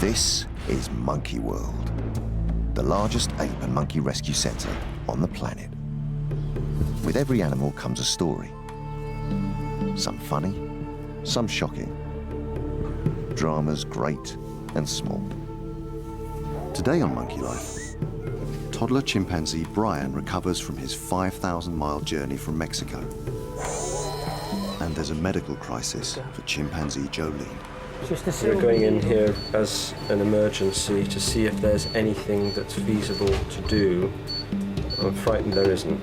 This is Monkey World, the largest ape and monkey rescue centre on the planet. With every animal comes a story. Some funny, some shocking. Dramas great and small. Today on Monkey Life, toddler chimpanzee Brian recovers from his 5,000-mile journey from Mexico. And there's a medical crisis for chimpanzee Jolene. We're going in here as an emergency to see if there's anything that's feasible to do. I'm frightened there isn't.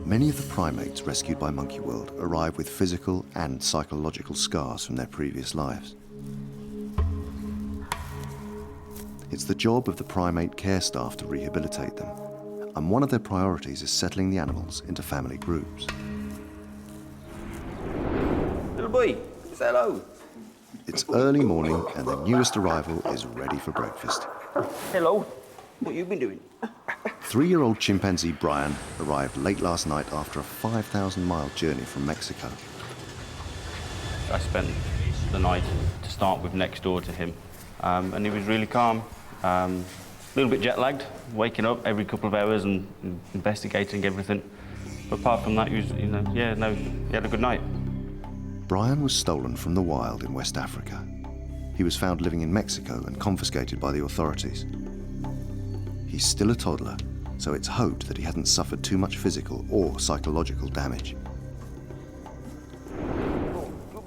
Many of the primates rescued by Monkey World arrive with physical and psychological scars from their previous lives. It's the job of the primate care staff to rehabilitate them, and one of their priorities is settling the animals into family groups. Little boy, say hello. It's early morning and the newest arrival is ready for breakfast. Hello. What you been doing? 3-year-old chimpanzee Brian arrived late last night after a 5,000-mile journey from Mexico. I spent the night to start with next door to him, and he was really calm. A little bit jet-lagged, waking up every couple of hours and investigating everything. But apart from that, he was, he had a good night. Brian was stolen from the wild in West Africa. He was found living in Mexico and confiscated by the authorities. He's still a toddler, so it's hoped that he hadn't suffered too much physical or psychological damage.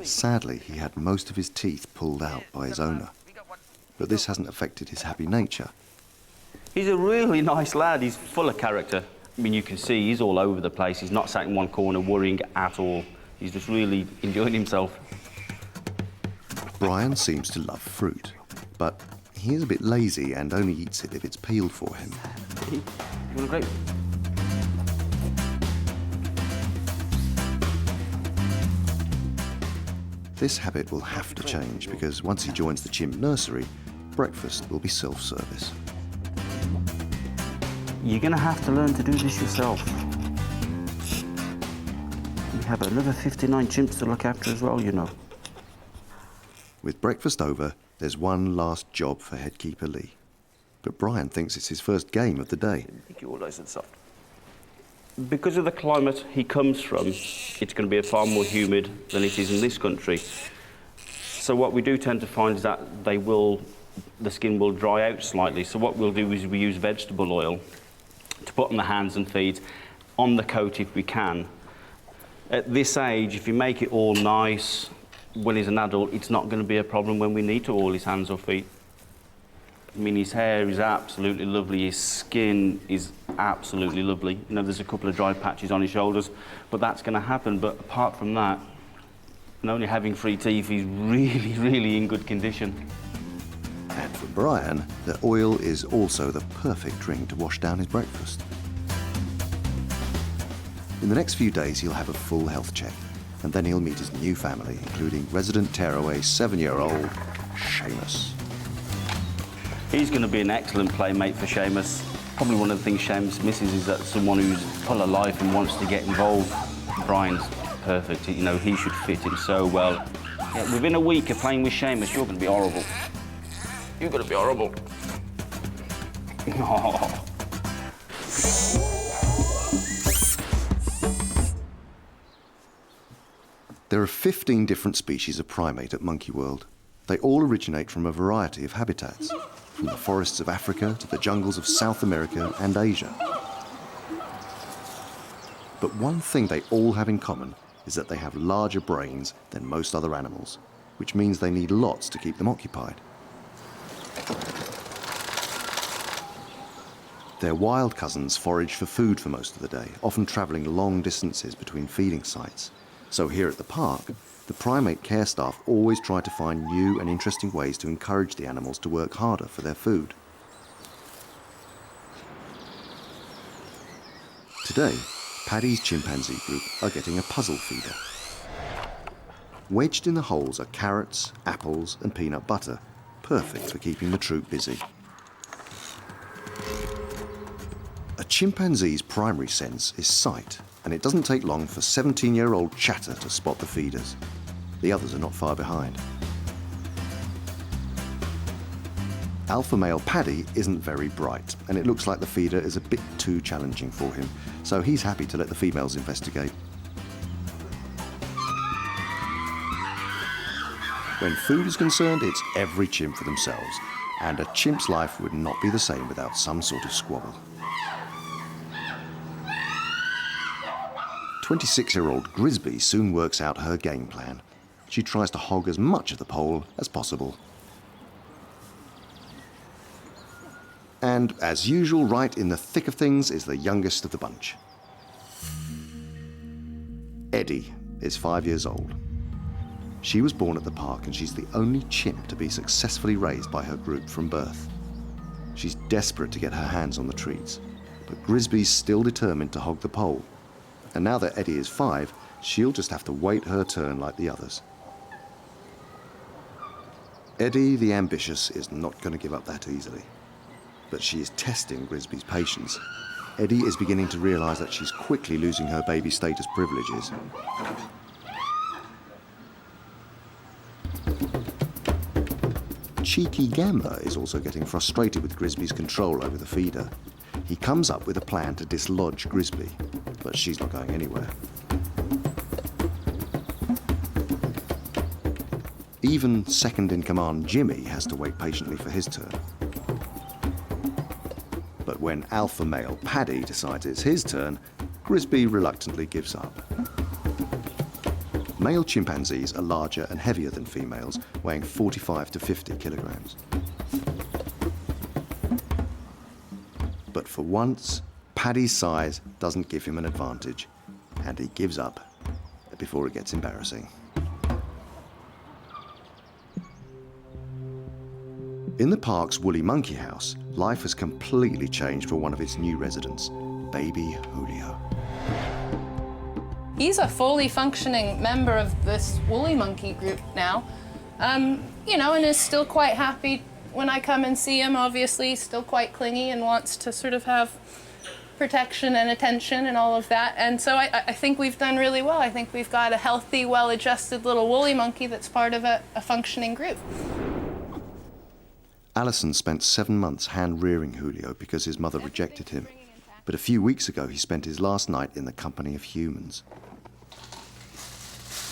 Sadly, he had most of his teeth pulled out by his owner, but this hasn't affected his happy nature. He's a really nice lad. He's full of character. I mean, you can see he's all over the place. He's not sat in one corner worrying at all. He's just really enjoying himself. Brian seems to love fruit, but he is a bit lazy and only eats it if it's peeled for him. You want a grape? This habit will have to change because once he joins the chimp nursery, breakfast will be self-service. You're going to have to learn to do this yourself. We have another 59 chimps to look after as well, you know. With breakfast over, there's one last job for headkeeper Lee. But Brian thinks it's his first game of the day. You're all nice and soft. Because of the climate he comes from, it's going to be far more humid than it is in this country. So what we do tend to find is that the skin will dry out slightly. So what we'll do is we use vegetable oil to put on the hands and feet, on the coat if we can. At this age, if you make it all nice, when he's an adult, it's not going to be a problem when we need to oil his hands or feet. I mean, his hair is absolutely lovely, his skin is absolutely lovely. You know, there's a couple of dry patches on his shoulders, but that's going to happen. But apart from that, and only having 3 teeth, he's really, really in good condition. And for Brian, the oil is also the perfect drink to wash down his breakfast. In the next few days, he'll have a full health check, and then he'll meet his new family, including resident tearaway 7-year-old Seamus. He's going to be an excellent playmate for Seamus. Probably one of the things Seamus misses is that someone who's full of life and wants to get involved. Brian's perfect. You know, he should fit in so well. Yeah, within a week of playing with Seamus, you're going to be horrible. You're going to be horrible. Oh. There are 15 different species of primate at Monkey World. They all originate from a variety of habitats, from the forests of Africa to the jungles of South America and Asia. But one thing they all have in common is that they have larger brains than most other animals, which means they need lots to keep them occupied. Their wild cousins forage for food for most of the day, often travelling long distances between feeding sites. So here at the park, the primate care staff always try to find new and interesting ways to encourage the animals to work harder for their food. Today, Paddy's chimpanzee group are getting a puzzle feeder. Wedged in the holes are carrots, apples and peanut butter, perfect for keeping the troop busy. A chimpanzee's primary sense is sight, and it doesn't take long for 17-year-old Chatter to spot the feeders. The others are not far behind. Alpha male Paddy isn't very bright, and it looks like the feeder is a bit too challenging for him, so he's happy to let the females investigate. When food is concerned, it's every chimp for themselves, and a chimp's life would not be the same without some sort of squabble. 26-year-old Grisby soon works out her game plan. She tries to hog as much of the pole as possible. And, as usual, right in the thick of things is the youngest of the bunch. Eddie is 5 years old. She was born at the park and she's the only chimp to be successfully raised by her group from birth. She's desperate to get her hands on the treats, but Grisby's still determined to hog the pole. And now that Eddie is 5, she'll just have to wait her turn like the others. Eddie, the ambitious, is not going to give up that easily. But she is testing Grisby's patience. Eddie is beginning to realise that she's quickly losing her baby status privileges. Cheeky Gamba is also getting frustrated with Grisby's control over the feeder. He comes up with a plan to dislodge Grisby, but she's not going anywhere. Even second-in-command Jimmy has to wait patiently for his turn. But when alpha male Paddy decides it's his turn, Grisby reluctantly gives up. Male chimpanzees are larger and heavier than females, weighing 45 to 50 kilograms. But for once, Paddy's size doesn't give him an advantage, and he gives up before it gets embarrassing. In the park's woolly monkey house, life has completely changed for one of its new residents, baby Julio. He's a fully functioning member of this woolly monkey group now, you know, and is still quite happy when I come and see him. Obviously, he's still quite clingy and wants to sort of have protection and attention and all of that. And so I think we've done really well. I think we've got a healthy, well-adjusted little woolly monkey that's part of a functioning group. Alison spent 7 months hand-rearing Julio because his mother rejected him. But a few weeks ago, he spent his last night in the company of humans.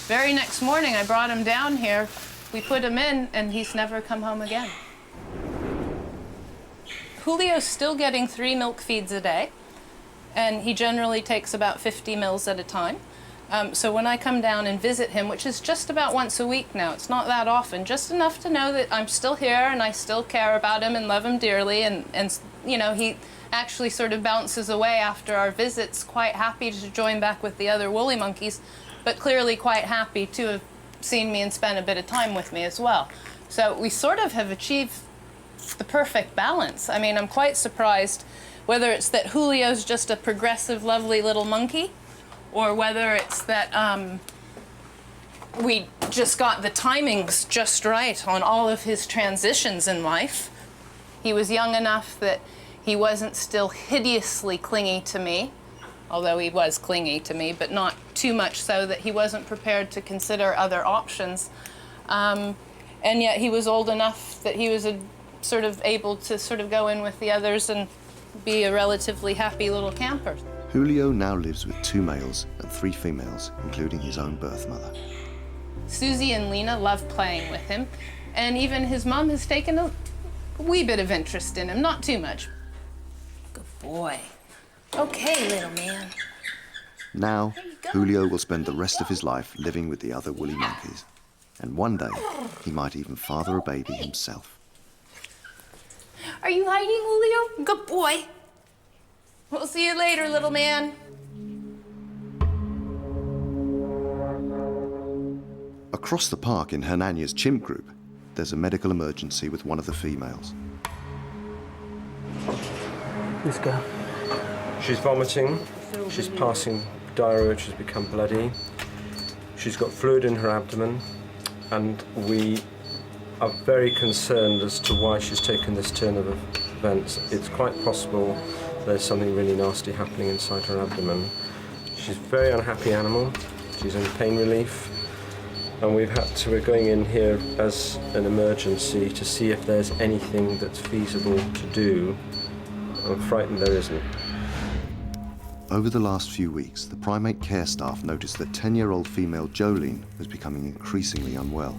Very next morning, I brought him down here. We put him in, and he's never come home again. Julio's still getting 3 milk feeds a day, and he generally takes about 50 mils at a time. So when I come down and visit him, which is just about once a week now, it's not that often, just enough to know that I'm still here and I still care about him and love him dearly, and you know, he actually sort of bounces away after our visits, quite happy to join back with the other woolly monkeys, but clearly quite happy to have seen me and spent a bit of time with me as well. So we sort of have achieved the perfect balance. I mean, I'm quite surprised whether it's that Julio's just a progressive, lovely little monkey, or whether it's that we just got the timings just right on all of his transitions in life. He was young enough that he wasn't still hideously clingy to me, although he was clingy to me, but not too much so that he wasn't prepared to consider other options. And yet he was old enough that he was sort of able to sort of go in with the others and be a relatively happy little camper. Julio now lives with 2 males and 3 females, including his own birth mother. Susie and Lena love playing with him, and even his mom has taken a wee bit of interest in him, not too much. Good boy. Okay, little man. Now, Julio will spend the rest of his life living with the other woolly monkeys, and one day he might even father a baby himself. Are you hiding, Julio? Good boy. We'll see you later, little man. Across the park in Hernania's chimp group, there's a medical emergency with one of the females. Let's go. She's vomiting. She's passing diarrhea, which has become bloody. She's got fluid in her abdomen, and we are very concerned as to why she's taken this turn of vents, it's quite possible there's something really nasty happening inside her abdomen. She's a very unhappy animal. She's in pain relief. And we're going in here as an emergency to see if there's anything that's feasible to do. I'm frightened there isn't. Over the last few weeks, the primate care staff noticed that 10-year-old female Jolene was becoming increasingly unwell.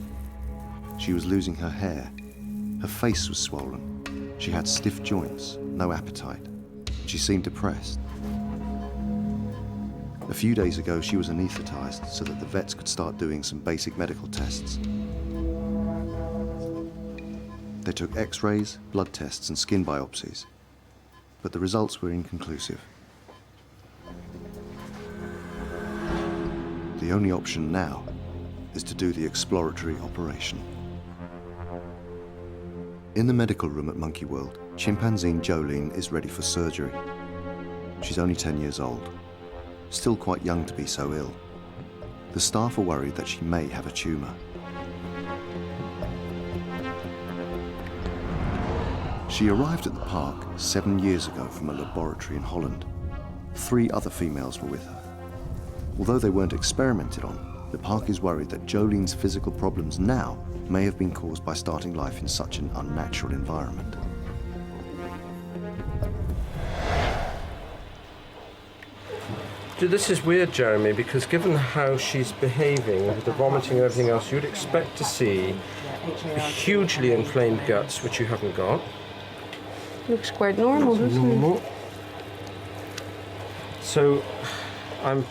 She was losing her hair. Her face was swollen. She had stiff joints, no appetite. She seemed depressed. A few days ago, she was anaesthetized so that the vets could start doing some basic medical tests. They took x-rays, blood tests, and skin biopsies, but the results were inconclusive. The only option now is to do the exploratory operation. In the medical room at Monkey World, Chimpanzee Jolene is ready for surgery. She's only 10 years old. Still quite young to be so ill. The staff are worried that she may have a tumour. She arrived at the park 7 years ago from a laboratory in Holland. 3 other females were with her. Although they weren't experimented on, the park is worried that Jolene's physical problems now may have been caused by starting life in such an unnatural environment. This is weird, Jeremy, because given how she's behaving with the vomiting and everything else, you'd expect to see hugely inflamed guts, which you haven't got. Looks quite normal, doesn't it? So I'm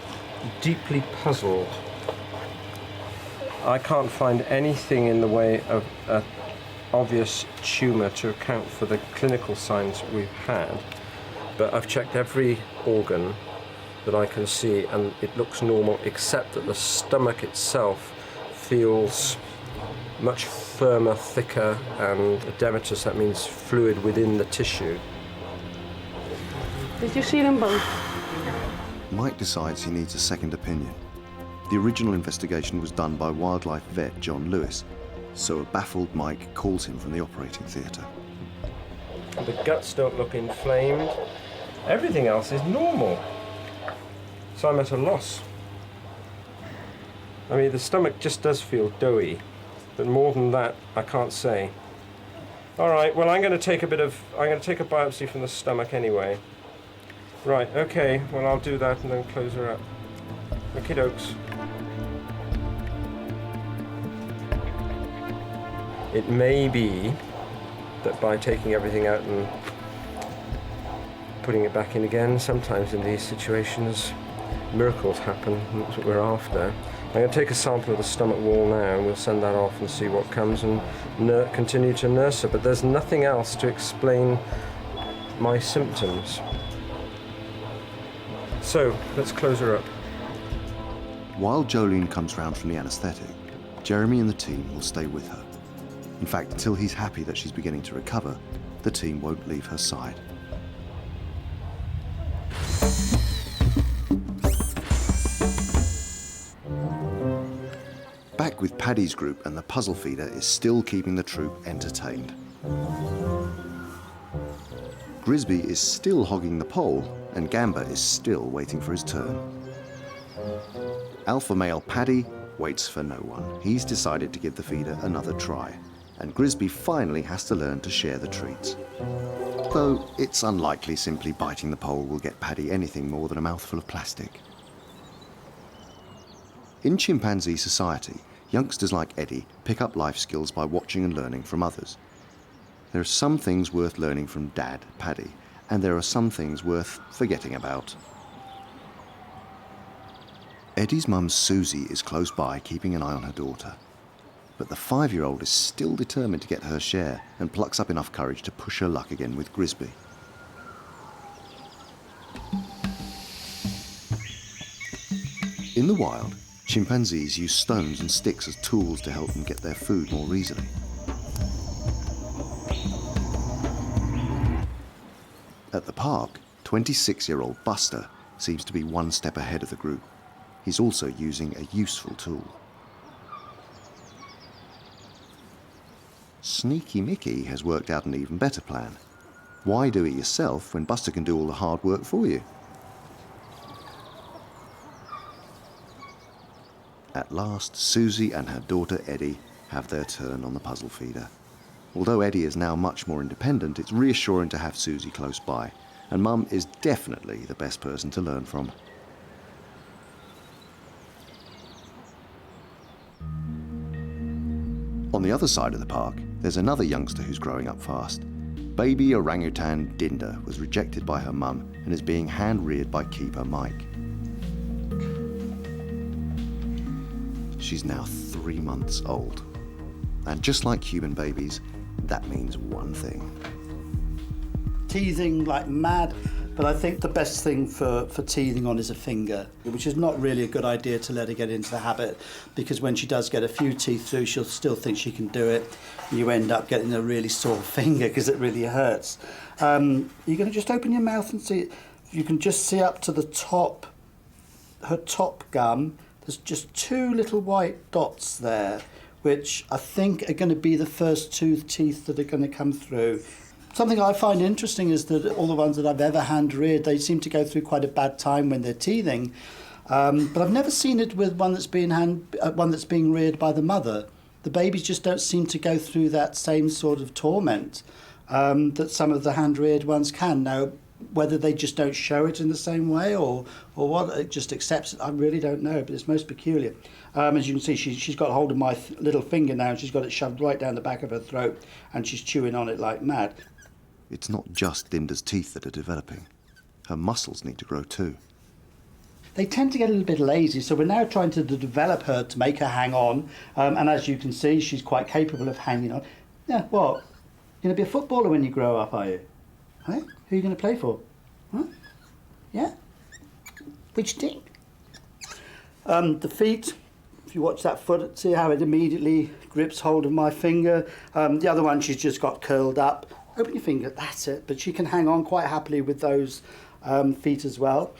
deeply puzzled. I can't find anything in the way of an obvious tumour to account for the clinical signs we've had, but I've checked every organ that I can see and it looks normal, except that the stomach itself feels much firmer, thicker, and edematous. That means fluid within the tissue. Did you see them both? Mike decides he needs a second opinion. The original investigation was done by wildlife vet John Lewis, so a baffled Mike calls him from the operating theatre. The guts don't look inflamed. Everything else is normal. So I'm at a loss. I mean, the stomach just does feel doughy, but more than that, I can't say. All right, well, I'm going to take a biopsy from the stomach anyway. Right, okay, well, I'll do that and then close her up. Okie dokes. It may be that by taking everything out and putting it back in again, sometimes in these situations, miracles happen, and that's what we're after. I'm going to take a sample of the stomach wall now, and we'll send that off and see what comes and continue to nurse her. But there's nothing else to explain my symptoms. So, let's close her up. While Jolene comes round from the anaesthetic, Jeremy and the team will stay with her. In fact, until he's happy that she's beginning to recover, the team won't leave her side. Back with Paddy's group, and the puzzle feeder is still keeping the troop entertained. Grisby is still hogging the pole, and Gamba is still waiting for his turn. Alpha male Paddy waits for no one. He's decided to give the feeder another try, and Grisby finally has to learn to share the treats. Though it's unlikely simply biting the pole will get Paddy anything more than a mouthful of plastic. In chimpanzee society, youngsters like Eddie pick up life skills by watching and learning from others. There are some things worth learning from Dad, Paddy, and there are some things worth forgetting about. Eddie's mum Susie is close by, keeping an eye on her daughter. But the 5-year-old is still determined to get her share and plucks up enough courage to push her luck again with Grisby. In the wild, chimpanzees use stones and sticks as tools to help them get their food more easily. At the park, 26-year-old Buster seems to be one step ahead of the group. He's also using a useful tool. Sneaky Mickey has worked out an even better plan. Why do it yourself when Buster can do all the hard work for you? At last, Susie and her daughter Eddie have their turn on the puzzle feeder. Although Eddie is now much more independent, it's reassuring to have Susie close by, and Mum is definitely the best person to learn from. On the other side of the park, there's another youngster who's growing up fast. Baby orangutan Dinda was rejected by her mum and is being hand-reared by keeper Mike. She's now 3 months old. And just like human babies, that means one thing. Teething like mad, but I think the best thing for teething on is a finger, which is not really a good idea to let her get into the habit, because when she does get a few teeth through, she'll still think she can do it. You end up getting a really sore finger because it really hurts. You're going to just open your mouth and see. You can just see up to the top, her top gum. There's just 2 little white dots there, which I think are going to be the first tooth teeth that are going to come through. Something I find interesting is that all the ones that I've ever hand-reared, they seem to go through quite a bad time when they're teething. But I've never seen it with one that's being reared by the mother. The babies just don't seem to go through that same sort of torment that some of the hand-reared ones can. Now, whether they just don't show it in the same way or what, it just accepts it, I really don't know, but it's most peculiar. As you can see, she's got hold of my little finger now, and she's got it shoved right down the back of her throat, and she's chewing on it like mad. It's not just Dinda's teeth that are developing. Her muscles need to grow too. They tend to get a little bit lazy, so we're now trying to develop her to make her hang on, and as you can see, she's quite capable of hanging on. Yeah, what? You're going to be a footballer when you grow up, are you? Huh? Who are you going to play for? Huh? Yeah? Which team? The feet, if you watch that foot, see how it immediately grips hold of my finger. The other one, she's just got curled up. Open your finger, that's it. But she can hang on quite happily with those feet as well.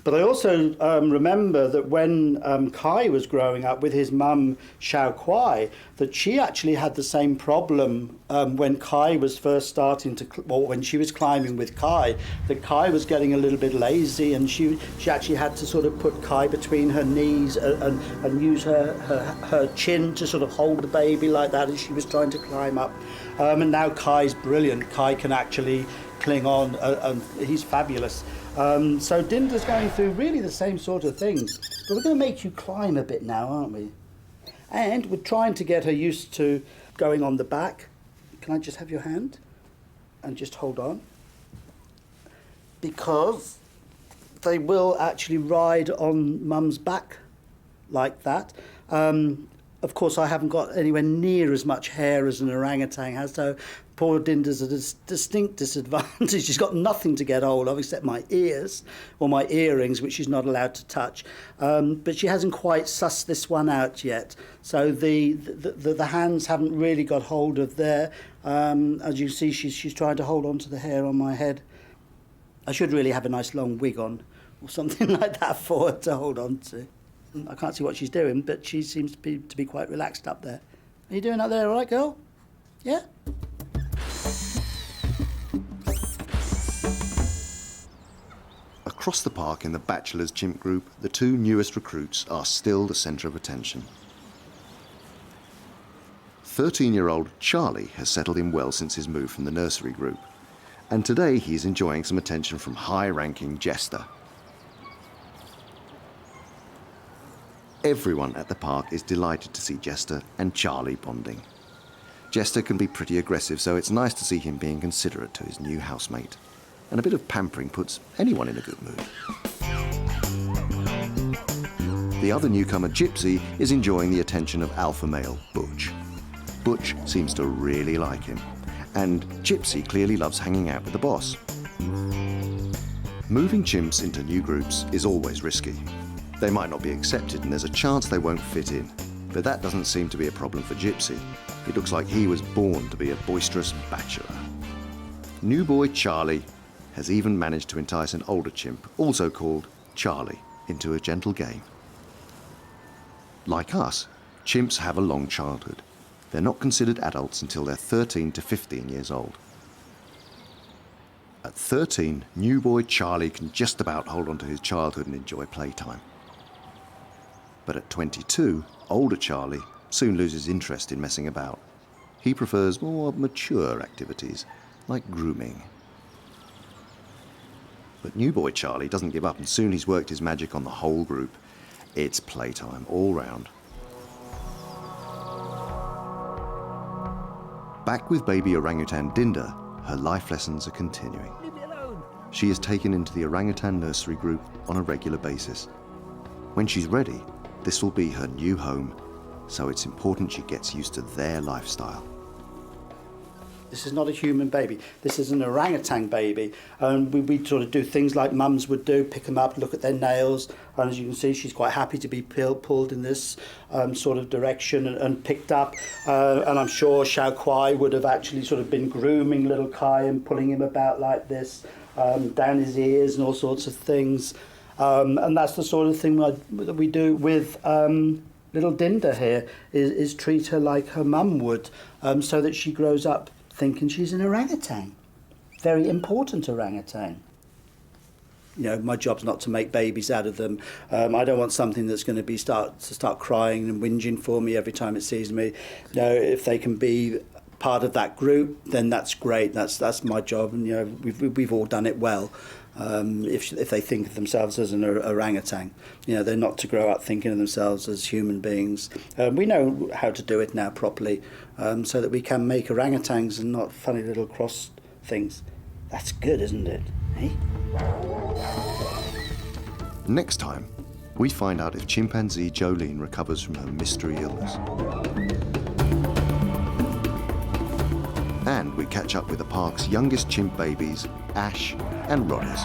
But I also remember that when Kai was growing up with his mum, Xiao Kuai, that she actually had the same problem when Kai was first starting to, when she was climbing with Kai, that Kai was getting a little bit lazy, and she actually had to sort of put Kai between her knees and use her chin to sort of hold the baby like that as she was trying to climb up. And now Kai's brilliant. Kai can actually cling on, and he's fabulous. So Dinda's going through really the same sort of things. But we're going to make you climb a bit now, aren't we? And we're trying to get her used to going on the back. Can I just have your hand? And just hold on. Because they will actually ride on Mum's back like that. Of course, I haven't got anywhere near as much hair as an orangutan has, so poor Dinda's at a distinct disadvantage. She's got nothing to get hold of except my ears or my earrings, which she's not allowed to touch. But she hasn't quite sussed this one out yet. So the hands haven't really got hold of there. As you see, she's trying to hold on to the hair on my head. I should really have a nice long wig on or something like that for her to hold on to. I can't see what she's doing, but she seems to be quite relaxed up there. Are you doing up there all right, girl? Yeah? Across the park in the Bachelor's Chimp group, the 2 newest recruits are still the centre of attention. 13-year-old Charlie has settled in well since his move from the nursery group, and today he's enjoying some attention from high-ranking Jester. Everyone at the park is delighted to see Jester and Charlie bonding. Jester can be pretty aggressive, so it's nice to see him being considerate to his new housemate. And a bit of pampering puts anyone in a good mood. The other newcomer, Gypsy, is enjoying the attention of alpha male Butch. Butch seems to really like him, and Gypsy clearly loves hanging out with the boss. Moving chimps into new groups is always risky. They might not be accepted, and there's a chance they won't fit in. But that doesn't seem to be a problem for Gypsy. It looks like he was born to be a boisterous bachelor. New boy Charlie has even managed to entice an older chimp, also called Charlie, into a gentle game. Like us, chimps have a long childhood. They're not considered adults until they're 13 to 15 years old. At 13, new boy Charlie can just about hold on to his childhood and enjoy playtime. But at 22, older Charlie soon loses interest in messing about. He prefers more mature activities, like grooming. But new boy Charlie doesn't give up, and soon he's worked his magic on the whole group. It's playtime all round. Back with baby orangutan Dinda, her life lessons are continuing. She is taken into the orangutan nursery group on a regular basis. When she's ready, this will be her new home, so it's important she gets used to their lifestyle. This is not a human baby. This is an orangutan baby. And we sort of do things like mums would do, pick them up, look at their nails. And as you can see, she's quite happy to be pulled in this sort of direction and picked up. And I'm sure Xiao Kuai would have actually sort of been grooming little Kai and pulling him about like this, down his ears and all sorts of things. And that's the sort of thing that we do with little Dinda here, is treat her like her mum would, so that she grows up thinking she's an orangutan. Very important orangutan. You know, my job's not to make babies out of them. I don't want something that's going to start crying and whinging for me every time it sees me. You know, if they can be part of that group, then that's great. That's my job, and you know, we've all done it well. If they think of themselves as an orangutan, you know, they're not to grow up thinking of themselves as human beings. We know how to do it now properly, so that we can make orangutans and not funny little cross things. That's good, isn't it? Eh? Next time, we find out if chimpanzee Jolene recovers from her mystery illness. And we catch up with the park's youngest chimp babies, Ash and Rodders.